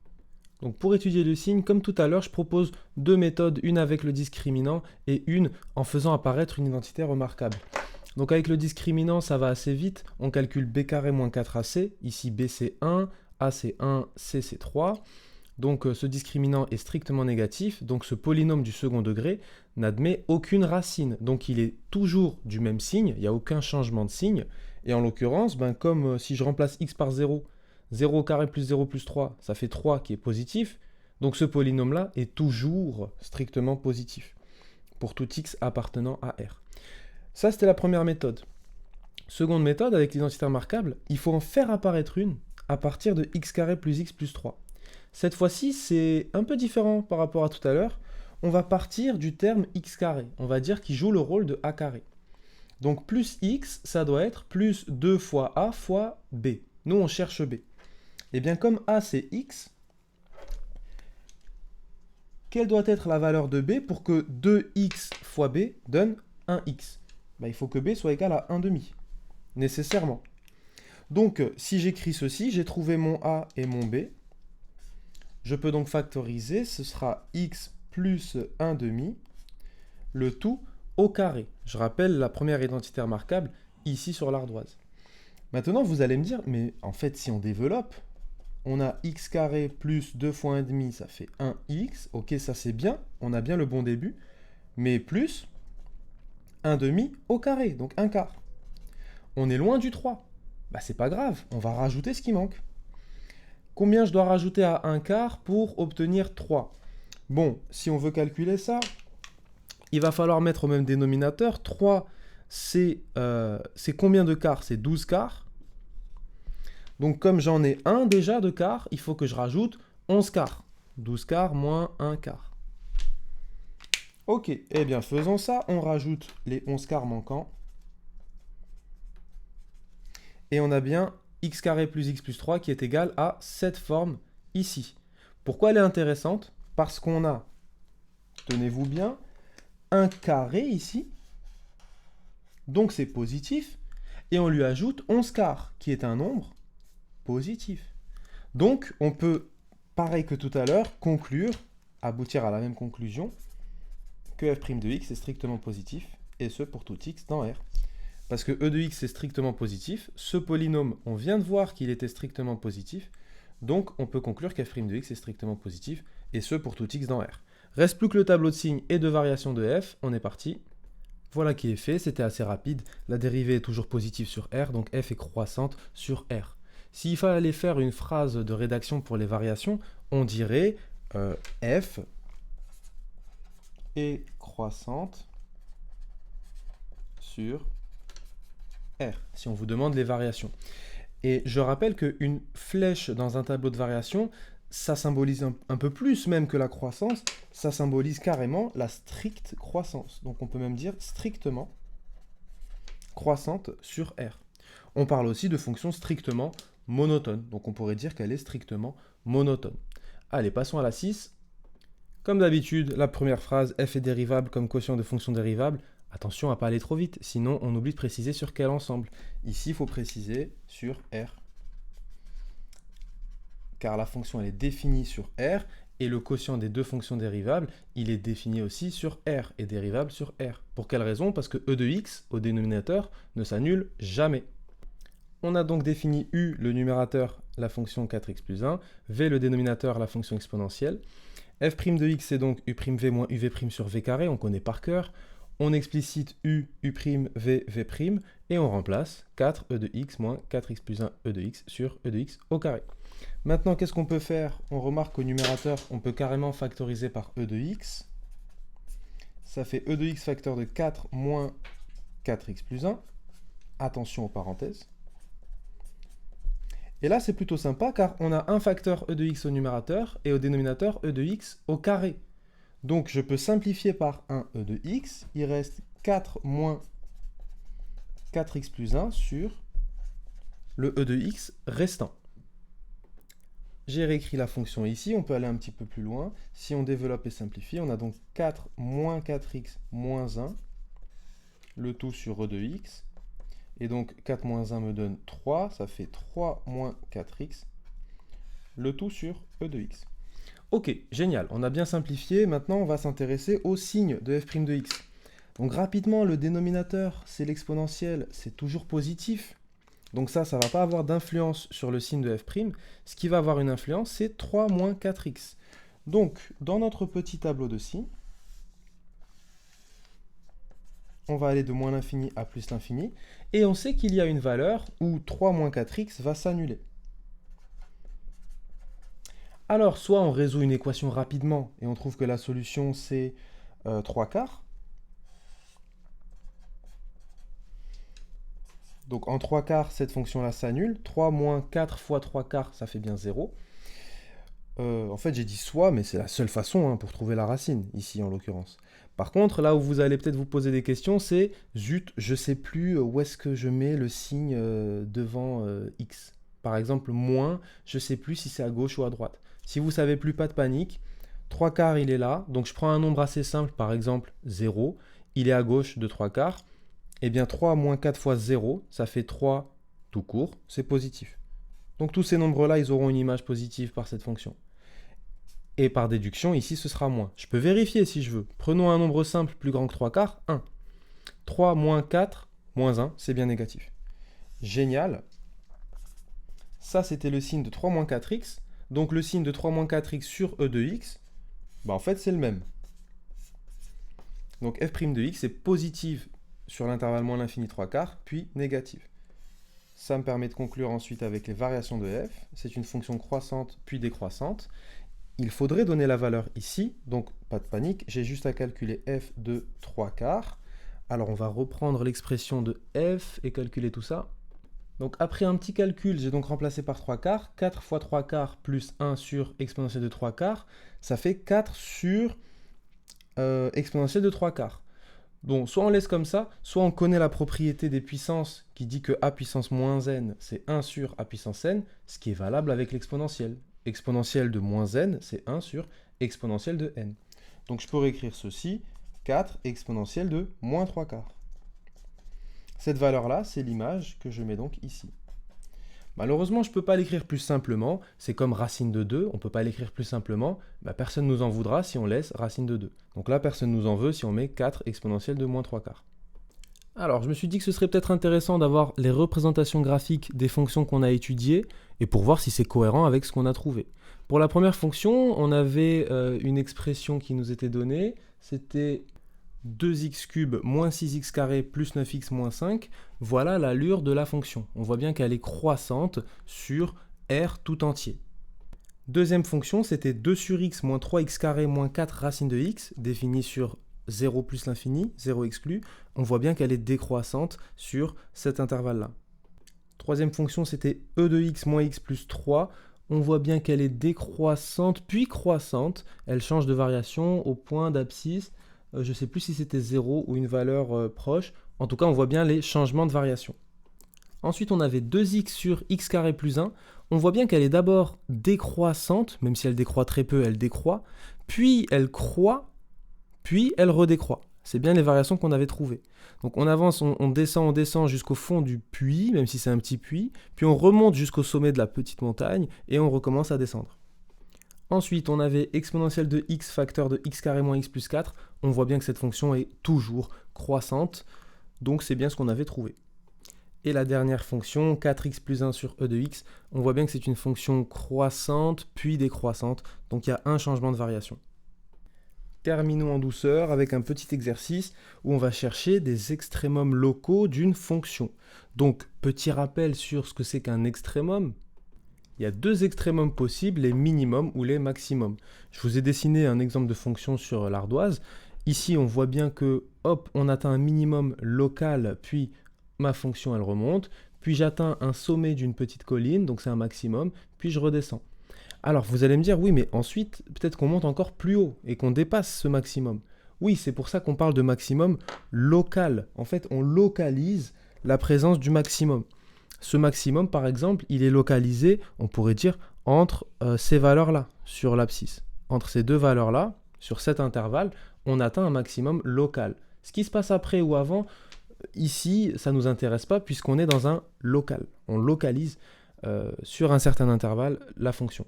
[SPEAKER 1] Donc pour étudier le signe, comme tout à l'heure, je propose deux méthodes, une avec le discriminant et une en faisant apparaître une identité remarquable. Donc avec le discriminant, ça va assez vite. On calcule b carré moins 4ac. Ici, b c'est 1, a c'est 1, c c'est 3. Donc ce discriminant est strictement négatif. Donc ce polynôme du second degré n'admet aucune racine. Donc il est toujours du même signe. Il n'y a aucun changement de signe. Et en l'occurrence, comme si je remplace x par 0, 0 au carré plus 0 plus 3, ça fait 3 qui est positif. Donc ce polynôme-là est toujours strictement positif pour tout x appartenant à R. Ça, c'était la première méthode. Seconde méthode, avec l'identité remarquable, il faut en faire apparaître une à partir de x carré plus x plus 3. Cette fois-ci, c'est un peu différent par rapport à tout à l'heure. On va partir du terme x carré. On va dire qu'il joue le rôle de a carré. Donc plus x, ça doit être plus 2 fois a fois b. Nous, on cherche b. Et bien comme a, c'est x, quelle doit être la valeur de b pour que 2x fois b donne 1x? Il faut que b soit égal à 1,5, nécessairement. Donc, si j'écris ceci, j'ai trouvé mon a et mon b. Je peux donc factoriser, ce sera x plus 1,5, le tout au carré. Je rappelle la première identité remarquable ici sur l'ardoise. Maintenant, vous allez me dire, mais en fait, si on développe, on a x carré plus 2 fois 1,5, ça fait 1x. Ok, ça c'est bien, on a bien le bon début. Mais plus 1,5 au carré, donc 1 quart. On est loin du 3. C'est pas grave, on va rajouter ce qui manque. Combien je dois rajouter à 1 quart pour obtenir 3? Bon, si on veut calculer ça, il va falloir mettre au même dénominateur. 3, c'est combien de quarts? C'est 12 quarts. Donc comme j'en ai 1 déjà de quart, il faut que je rajoute 11 quarts. 12 quarts moins 1 quart. Ok, eh bien faisons ça. On rajoute les 11 quarts manquants. Et on a bien x carré plus x plus 3 qui est égal à cette forme ici. Pourquoi elle est intéressante? Parce qu'on a, tenez-vous bien, un carré ici. Donc c'est positif. Et on lui ajoute 11 quarts, qui est un nombre positif. Donc on peut, pareil que tout à l'heure, conclure, aboutir à la même conclusion, que f' de x est strictement positif, et ce pour tout x dans R. Parce que e de x est strictement positif, ce polynôme, on vient de voir qu'il était strictement positif, donc on peut conclure qu'f' de x est strictement positif, et ce pour tout x dans R. Reste plus que le tableau de signes et de variation de f, on est parti. Voilà qui est fait, c'était assez rapide, la dérivée est toujours positive sur R, donc f est croissante sur R. S'il fallait faire une phrase de rédaction pour les variations, on dirait f est croissante sur R, si on vous demande les variations. Et je rappelle qu'une flèche dans un tableau de variation, ça symbolise un peu plus même que la croissance, ça symbolise carrément la stricte croissance. Donc on peut même dire strictement croissante sur R. On parle aussi de fonction strictement monotone, donc on pourrait dire qu'elle est strictement monotone. Allez, passons à la 6. Comme d'habitude, la première phrase, f est dérivable comme quotient de fonction dérivable. Attention à ne pas aller trop vite, sinon on oublie de préciser sur quel ensemble. Ici, il faut préciser sur R. Car la fonction, elle est définie sur R, et le quotient des deux fonctions dérivables, il est défini aussi sur R, et dérivable sur R. Pour quelle raison? Parce que e de x, au dénominateur, ne s'annule jamais. On a donc défini u, le numérateur, la fonction 4x plus 1, v, le dénominateur, la fonction exponentielle. f' de x, c'est donc u'v moins uv' sur v carré, on connaît par cœur. On explicite u, u', v, v', et on remplace 4 e de x moins 4x plus 1 e de x sur e de x au carré. Maintenant, qu'est-ce qu'on peut faire? On remarque qu'au numérateur, on peut carrément factoriser par e de x. Ça fait e de x facteur de 4 moins 4x plus 1. Attention aux parenthèses. Et là, c'est plutôt sympa car on a un facteur e de x au numérateur et au dénominateur e de x au carré. Donc, je peux simplifier par 1 e de x. Il reste 4 moins 4x plus 1 sur le e de x restant. J'ai réécrit la fonction ici, on peut aller un petit peu plus loin. Si on développe et simplifie, on a donc 4 moins 4x moins 1, le tout sur e de x. Et donc 4 moins 1 me donne 3, ça fait 3 moins 4x, le tout sur e de x. Ok, génial, on a bien simplifié. Maintenant, on va s'intéresser au signe de f' de x. Donc rapidement, le dénominateur, c'est l'exponentielle, c'est toujours positif. Donc ça ne va pas avoir d'influence sur le signe de f'. Ce qui va avoir une influence, c'est 3 moins 4x. Donc, dans notre petit tableau de signes, on va aller de moins l'infini à plus l'infini. Et on sait qu'il y a une valeur où 3 moins 4x va s'annuler. Alors, soit on résout une équation rapidement et on trouve que la solution, c'est 3 quarts. Donc en 3 quarts, cette fonction-là s'annule. 3 moins 4 fois 3 quarts, ça fait bien 0. En fait, j'ai dit soit, mais c'est la seule façon pour trouver la racine, ici en l'occurrence. Par contre, là où vous allez peut-être vous poser des questions, c'est « Zut, je ne sais plus où est-ce que je mets le signe devant x ». Par exemple, moins, je ne sais plus si c'est à gauche ou à droite. Si vous ne savez plus, pas de panique. 3 quarts, il est là. Donc je prends un nombre assez simple, par exemple 0. Il est à gauche de 3 quarts. Eh bien 3 moins 4 fois 0, ça fait 3 tout court, c'est positif. Donc tous ces nombres-là, ils auront une image positive par cette fonction. Et par déduction, ici, ce sera moins. Je peux vérifier si je veux. Prenons un nombre simple plus grand que 3 quarts, 1. 3 moins 4 moins 1, c'est bien négatif. Génial. Ça, c'était le signe de 3 moins 4x. Donc le signe de 3 moins 4x sur e de x, en fait, c'est le même. Donc f' de x est positive sur l'intervalle moins l'infini 3 quarts, puis négative. Ça me permet de conclure ensuite avec les variations de f. C'est une fonction croissante, puis décroissante. Il faudrait donner la valeur ici, donc pas de panique, j'ai juste à calculer f de 3 quarts. Alors on va reprendre l'expression de f et calculer tout ça. Donc après un petit calcul, j'ai donc remplacé par 3 quarts. 4 fois 3 quarts plus 1 sur exponentielle de 3 quarts, ça fait 4 sur exponentielle de 3 quarts. Donc soit on laisse comme ça, soit on connaît la propriété des puissances qui dit que a puissance moins n, c'est 1 sur a puissance n, ce qui est valable avec l'exponentielle. Exponentielle de moins n, c'est 1 sur exponentielle de n. Donc je peux réécrire ceci, 4 exponentielle de moins 3 quarts. Cette valeur-là, c'est l'image que je mets donc ici. Malheureusement, je ne peux pas l'écrire plus simplement. C'est comme racine de 2, on ne peut pas l'écrire plus simplement. Personne ne nous en voudra si on laisse racine de 2. Donc là, personne ne nous en veut si on met 4 exponentielle de moins 3 quarts. Alors, je me suis dit que ce serait peut-être intéressant d'avoir les représentations graphiques des fonctions qu'on a étudiées et pour voir si c'est cohérent avec ce qu'on a trouvé. Pour la première fonction, on avait une expression qui nous était donnée. C'était 2x cube moins 6x carré plus 9x moins 5, voilà l'allure de la fonction. On voit bien qu'elle est croissante sur R tout entier. Deuxième fonction, c'était 2 sur x moins 3x carré moins 4 racine de x, définie sur 0 plus l'infini, 0 exclu. On voit bien qu'elle est décroissante sur cet intervalle-là. Troisième fonction, c'était e de x moins x plus 3. On voit bien qu'elle est décroissante puis croissante. Elle change de variation au point d'abscisse. Je ne sais plus si c'était 0 ou une valeur proche. En tout cas, on voit bien les changements de variation. Ensuite, on avait 2x sur x carré plus 1. On voit bien qu'elle est d'abord décroissante, même si elle décroît très peu, elle décroît. Puis elle croît, puis elle redécroît. C'est bien les variations qu'on avait trouvées. Donc on avance, on descend jusqu'au fond du puits, même si c'est un petit puits. Puis on remonte jusqu'au sommet de la petite montagne et on recommence à descendre. Ensuite, on avait exponentielle de x facteur de x carré moins x plus 4. On voit bien que cette fonction est toujours croissante, donc c'est bien ce qu'on avait trouvé. Et la dernière fonction, 4x plus 1 sur e de x, on voit bien que c'est une fonction croissante, puis décroissante, donc il y a un changement de variation. Terminons en douceur avec un petit exercice où on va chercher des extrémums locaux d'une fonction. Donc, petit rappel sur ce que c'est qu'un extrémum. Il y a deux extrémums possibles, les minimums ou les maximums. Je vous ai dessiné un exemple de fonction sur l'ardoise. Ici, on voit bien que, hop, on atteint un minimum local, puis ma fonction, elle remonte. Puis j'atteins un sommet d'une petite colline, donc c'est un maximum, puis je redescends. Alors, vous allez me dire, oui, mais ensuite, peut-être qu'on monte encore plus haut et qu'on dépasse ce maximum. Oui, c'est pour ça qu'on parle de maximum local. En fait, on localise la présence du maximum. Ce maximum, par exemple, il est localisé, on pourrait dire, entre ces valeurs-là, sur l'abscisse. Entre ces deux valeurs-là, sur cet intervalle, on atteint un maximum local. Ce qui se passe après ou avant, ici, ça ne nous intéresse pas puisqu'on est dans un local. On localise sur un certain intervalle la fonction.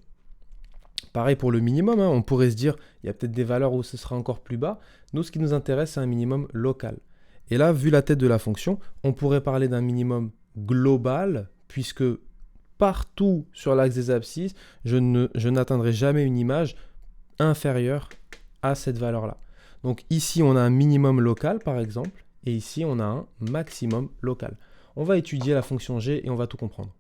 [SPEAKER 1] Pareil pour le minimum, hein, on pourrait se dire, il y a peut-être des valeurs où ce sera encore plus bas. Nous, ce qui nous intéresse, c'est un minimum local. Et là, vu la tête de la fonction, on pourrait parler d'un minimum global, puisque partout sur l'axe des abscisses, je n'atteindrai jamais une image inférieure à cette valeur-là. Donc ici, on a un minimum local, par exemple, et ici, on a un maximum local. On va étudier la fonction g et on va tout comprendre.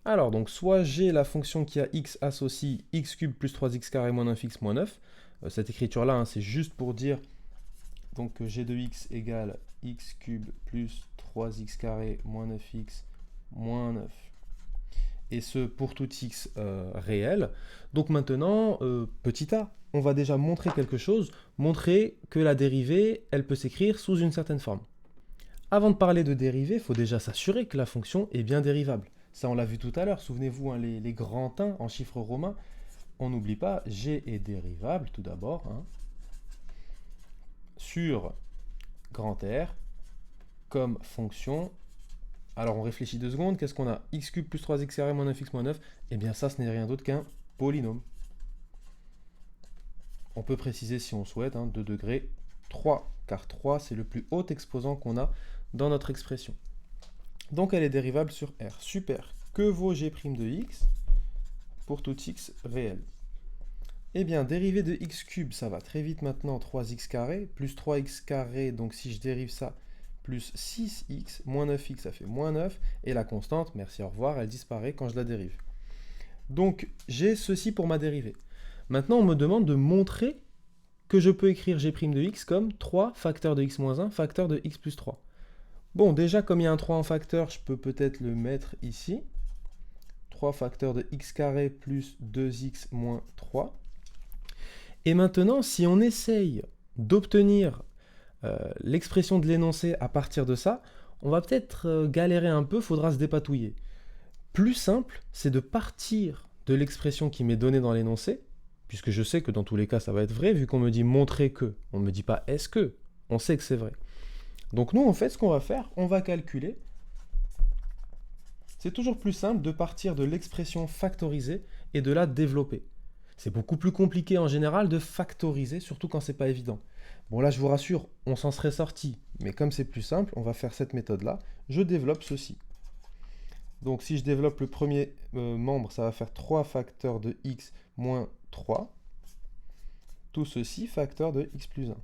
[SPEAKER 1] Alors, donc, soit j'ai la fonction qui a x associe x cube plus 3x carré moins 9x moins 9. Cette écriture-là, hein, c'est juste pour dire donc, que g de x égale x cube plus 3x carré moins 9x moins 9. Et ce pour tout x réel. Donc maintenant, petit a, on va déjà montrer quelque chose, montrer que la dérivée, elle peut s'écrire sous une certaine forme. Avant de parler de dérivée, il faut déjà s'assurer que la fonction est bien dérivable. Ça, on l'a vu tout à l'heure. Souvenez-vous, hein, les grands 1 en chiffres romains, on n'oublie pas, g est dérivable, tout d'abord, hein, sur grand R, comme fonction. Alors, on réfléchit 2 secondes. Qu'est-ce qu'on a? X cube plus 3x carré moins 9x moins 9. Eh bien, ça, ce n'est rien d'autre qu'un polynôme. On peut préciser, si on souhaite, hein, de degré 3, car 3, c'est le plus haut exposant qu'on a dans notre expression. Donc elle est dérivable sur R. Super. Que vaut g' de x pour tout x réel? Eh bien, dérivée de x cube, ça va très vite maintenant, 3x carré, plus 3x carré, donc si je dérive ça, plus 6x, moins 9x, ça fait moins 9, et la constante, merci, au revoir, elle disparaît quand je la dérive. Donc, j'ai ceci pour ma dérivée. Maintenant, on me demande de montrer que je peux écrire g' de x comme 3 facteur de x moins 1, facteur de x plus 3. Bon, déjà, comme il y a un 3 en facteur, je peux peut-être le mettre ici. 3 facteur de x carré plus 2x moins 3. Et maintenant, si on essaye d'obtenir l'expression de l'énoncé à partir de ça, on va peut-être galérer un peu, il faudra se dépatouiller. Plus simple, c'est de partir de l'expression qui m'est donnée dans l'énoncé, puisque je sais que dans tous les cas, ça va être vrai, vu qu'on me dit montrer que. On ne me dit pas est-ce que. On sait que c'est vrai. Donc nous, en fait, ce qu'on va faire, on va calculer. C'est toujours plus simple de partir de l'expression factorisée et de la développer. C'est beaucoup plus compliqué en général de factoriser, surtout quand c'est pas évident. Bon là, je vous rassure, on s'en serait sorti. Mais comme c'est plus simple, on va faire cette méthode-là. Je développe ceci. Donc si je développe le premier membre, ça va faire 3 facteurs de x moins 3. Tout ceci facteur de x plus 1.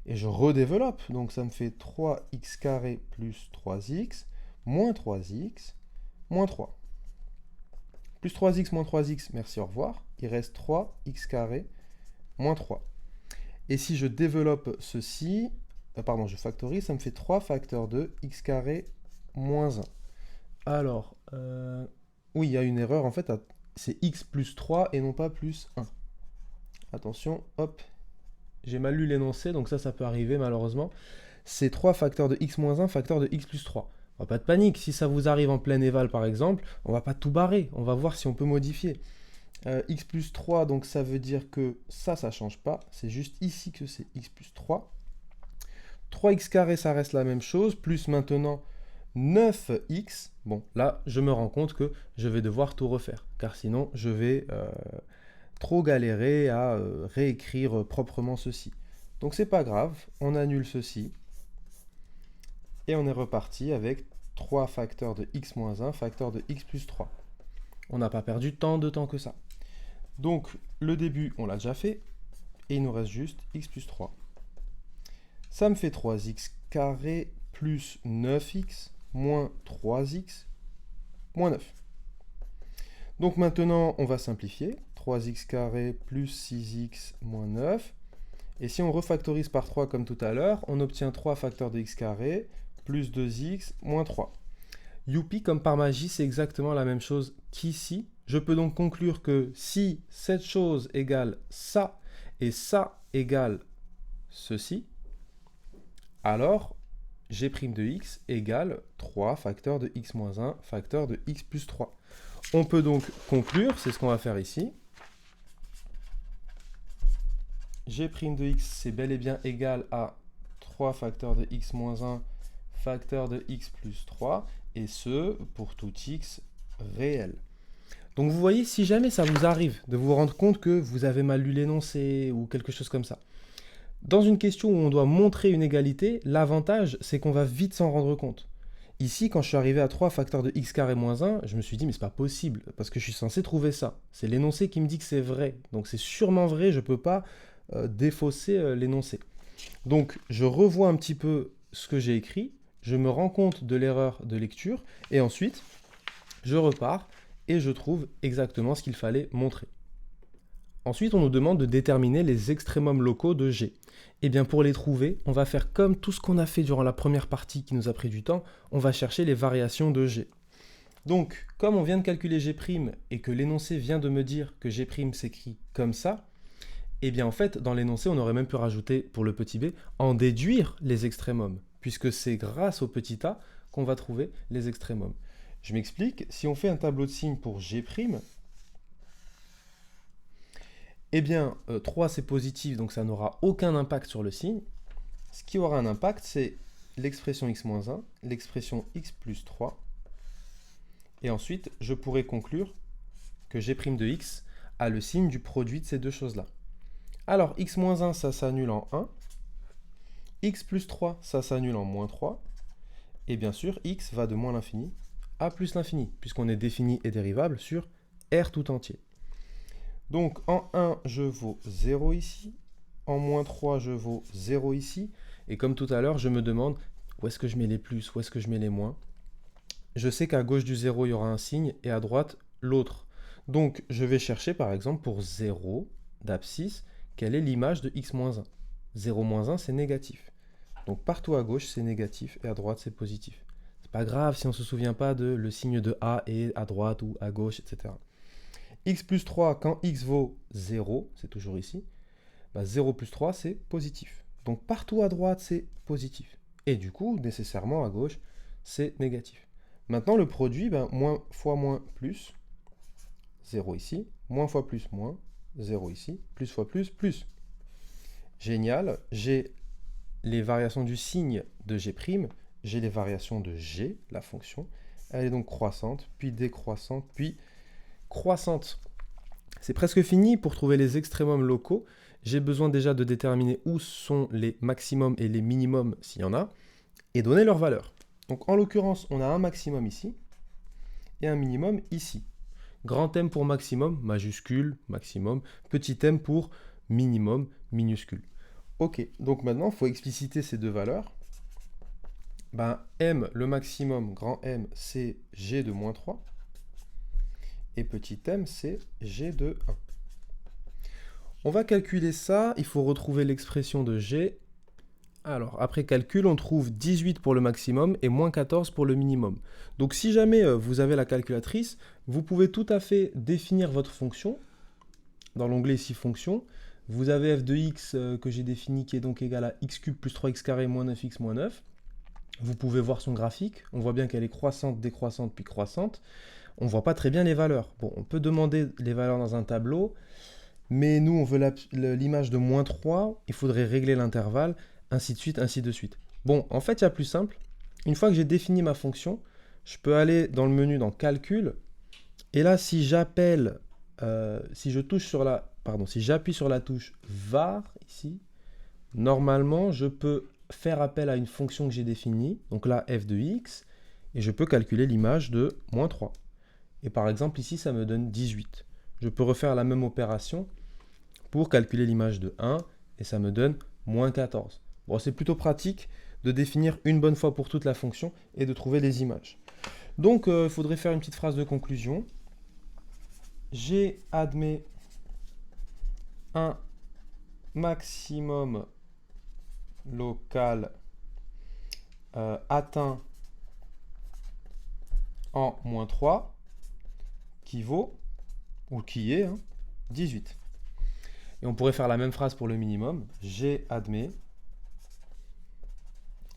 [SPEAKER 1] Et je redéveloppe, donc ça me fait 3x carré plus 3x, moins 3x, moins 3. Plus 3x moins 3x, merci, au revoir. Il reste 3x carré moins 3. Et si je développe ceci, pardon, je factorise, ça me fait 3 facteurs de x carré moins 1. Alors, oui, il y a une erreur, en fait, c'est x plus 3 et non pas plus 1. Attention, hop. J'ai mal lu l'énoncé, donc ça peut arriver malheureusement. C'est 3 facteurs de x moins 1, facteur de x plus 3. Pas de panique, si ça vous arrive en plein éval par exemple, on va pas tout barrer, on va voir si on peut modifier. X plus 3, donc ça veut dire que ça change pas, c'est juste ici que c'est x plus 3. 3x carré, ça reste la même chose, plus maintenant 9x. Bon, là, je me rends compte que je vais devoir tout refaire, car sinon je vais trop galérer à réécrire proprement ceci. Donc c'est pas grave, on annule ceci. Et on est reparti avec 3 facteurs de x moins 1, facteur de x plus 3. On n'a pas perdu tant de temps que ça. Donc le début, on l'a déjà fait. Et il nous reste juste x plus 3. Ça me fait 3x carré plus 9x moins 3x moins 9. Donc maintenant, on va simplifier. 3x carré plus 6x moins 9. Et si on refactorise par 3 comme tout à l'heure, on obtient 3 facteurs de x carré plus 2x moins 3. Youpi, comme par magie, c'est exactement la même chose qu'ici. Je peux donc conclure que si cette chose égale ça et ça égale ceci, alors g' de x égale 3 facteur de x moins 1 facteur de x plus 3. On peut donc conclure, c'est ce qu'on va faire ici. G' de x, c'est bel et bien égal à 3 facteur de x moins 1 facteur de x plus 3, et ce, pour tout x réel. Donc vous voyez, si jamais ça vous arrive de vous rendre compte que vous avez mal lu l'énoncé ou quelque chose comme ça, dans une question où on doit montrer une égalité, l'avantage, c'est qu'on va vite s'en rendre compte. Ici, quand je suis arrivé à 3 facteur de x carré moins 1, je me suis dit, mais c'est pas possible, parce que je suis censé trouver ça. C'est l'énoncé qui me dit que c'est vrai. Donc c'est sûrement vrai, je ne peux pas défausser l'énoncé. Donc je revois un petit peu ce que j'ai écrit, je me rends compte de l'erreur de lecture, et ensuite, je repars et je trouve exactement ce qu'il fallait montrer. Ensuite, on nous demande de déterminer les extrémums locaux de G. Et bien pour les trouver, on va faire comme tout ce qu'on a fait durant la première partie qui nous a pris du temps, on va chercher les variations de G. Donc, comme on vient de calculer G' et que l'énoncé vient de me dire que G' s'écrit comme ça, et bien en fait, dans l'énoncé, on aurait même pu rajouter, pour le petit b, en déduire les extrémums, puisque c'est grâce au petit a qu'on va trouver les extrémums. Je m'explique, si on fait un tableau de signes pour G', eh bien, 3 c'est positif, donc ça n'aura aucun impact sur le signe. Ce qui aura un impact, c'est l'expression x-1, l'expression x plus 3. Et ensuite, je pourrais conclure que g' de x a le signe du produit de ces deux choses-là. Alors, x-1, ça s'annule en 1. X plus 3, ça s'annule en moins 3. Et bien sûr, x va de moins l'infini à plus l'infini, puisqu'on est défini et dérivable sur R tout entier. Donc, en 1, je vaux 0 ici. En moins 3, je vaux 0 ici. Et comme tout à l'heure, je me demande où est-ce que je mets les plus, où est-ce que je mets les moins. Je sais qu'à gauche du 0, il y aura un signe, et à droite, l'autre. Donc, je vais chercher, par exemple, pour 0 d'abscisse, quelle est l'image de x-1 ? 0-1, c'est négatif. Donc, partout à gauche, c'est négatif, et à droite, c'est positif. C'est pas grave si on ne se souvient pas de le signe de A est à droite ou à gauche, etc. X plus 3, quand x vaut 0, c'est toujours ici, 0 plus 3, c'est positif. Donc, partout à droite, c'est positif. Et du coup, nécessairement, à gauche, c'est négatif. Maintenant, le produit, moins fois moins plus, 0 ici, moins fois plus moins, 0 ici, plus fois plus, plus. Génial, j'ai les variations du signe de G', j'ai les variations de G, la fonction. Elle est donc croissante, puis décroissante, puis croissante. C'est presque fini. Pour trouver les extrémums locaux, j'ai besoin déjà de déterminer où sont les maximums et les minimums, s'il y en a, et donner leur valeur. Donc en l'occurrence, on a un maximum ici, et un minimum ici. Grand M pour maximum, majuscule, maximum. Petit m pour minimum, minuscule. Ok, donc maintenant, il faut expliciter ces deux valeurs. M, le maximum, grand M, c'est G de moins 3. Et petit m, c'est G de 1. On va calculer ça. Il faut retrouver l'expression de G. Alors, après calcul, on trouve 18 pour le maximum et moins 14 pour le minimum. Donc, si jamais vous avez la calculatrice, vous pouvez tout à fait définir votre fonction. Dans l'onglet ici, fonction, vous avez f de x que j'ai défini qui est donc égal à x cube plus 3x carré moins 9x moins 9. Vous pouvez voir son graphique. On voit bien qu'elle est croissante, décroissante, puis croissante. On ne voit pas très bien les valeurs. Bon, on peut demander les valeurs dans un tableau, mais nous, on veut l'image de moins 3. Il faudrait régler l'intervalle, ainsi de suite, ainsi de suite. Bon, en fait, il y a plus simple. Une fois que j'ai défini ma fonction, je peux aller dans le menu dans Calcul. Et là, si j'appelle, si j'appuie sur la touche var, ici, normalement, je peux faire appel à une fonction que j'ai définie, donc là, f de x, et je peux calculer l'image de moins 3. Et par exemple, ici, ça me donne 18. Je peux refaire la même opération pour calculer l'image de 1, et ça me donne moins 14. Bon, c'est plutôt pratique de définir une bonne fois pour toute la fonction et de trouver les images. Donc, il faudrait faire une petite phrase de conclusion. G admet un maximum local atteint en moins 3 qui vaut, ou qui est, 18. Et on pourrait faire la même phrase pour le minimum. G admet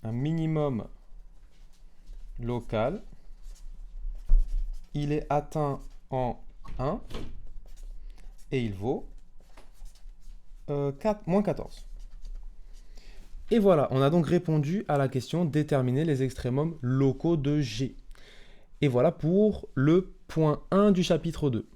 [SPEAKER 1] un minimum local. Il est atteint en 1 et il vaut moins 14. Et voilà, on a donc répondu à la question déterminer les extrémums locaux de G. Et voilà pour le point 1 du chapitre 2.